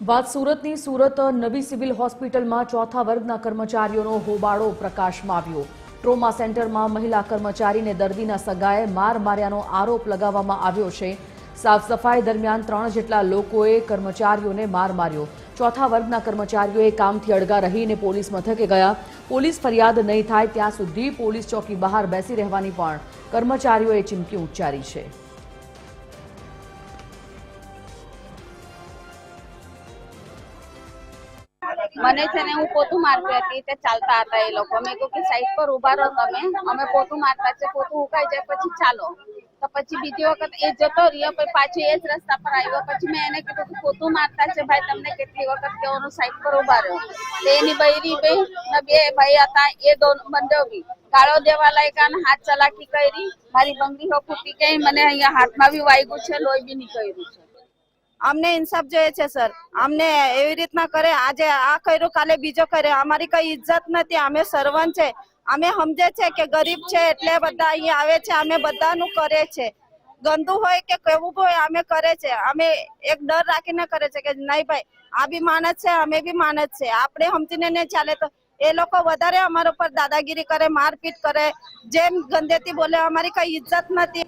વાત સુરતની સુરત નવી સિવિલ હોસ્પિટલમાં ચોથા વર્ગના કર્મચારીઓનો હોબાળો પ્રકાશમાં આવ્યો। ટ્રોમા સેન્ટરમાં મહિલા કર્મચારીને દર્દીના સગાએ માર માર્યાનો આરોપ લગાવવામાં આવ્યો છે। સાફ સફાઈ દરમિયાન 3 જેટલા લોકોએ કર્મચારીઓને માર માર્યો। ચોથા વર્ગના કર્મચારીઓએ કામથી અડગા રહીને પોલીસ મથકે ગયા। પોલીસ ફરિયાદ નહીં થાય ત્યાં સુધી પોલીસ ચોકી બહાર બેસી રહેવાની પણ કર્મચારીઓએ ચીમકી ઉચ્ચારી છે। મને છે ને હું પોતું મારતી હતી તે ચાલતા હતા એ લોકો મેં કહ્યું કે સાઈડ પર ઉભા રહો તમે અમે પોતું મારતા છે પોતું ઉકાઈ જાય પછી ચાલો તો પછી બીજી વખત એ જતો રહ્યો પછી પાછો એ જ રસ્તા પર આવ્યો પછી મેં એને કીધું કે પોતું મારતા છે ભાઈ તમને કેટલી વખત કહેવાનું સાઈડ પર ઉભા રહો તો એની બૈરી બે ભાઈ હતા એ બંને બી ગાળો દેવા લાગ્યા અને હાથ ચલાકી કરી મારી બંગડી હો ફૂટી ગઈ મને અહીંયા હાથમાં બી વાગ્યું છે લોહી બી નીકળ્યું છે। अमने इंसाफ જોઈએ છે સર અમને એવી રીતના કરે આજે આ કર્યો કાલે બીજો કરે અમારી કઈ ઇજ્જત નથી અમે સર્વન્ટ છે અમે સમજે છે કે ગરીબ છે એટલે બધા અહીં આવે છે અમે બધાનું કરે છે ગંદુ હોય કે કેવું હોય અમે કરે છે અમે એક ડર રાખીને કરે છે કે નહીં ભાઈ આ બી માણસ છે અમે બી માણસ છે આપણે સમજીને નહીં ચાલે તો એ લોકો વધારે અમારા ઉપર દાદાગીરી કરે મારપીટ કરે જેમ ગંદેતી બોલે અમારી કઈ ઇજ્જત નથી।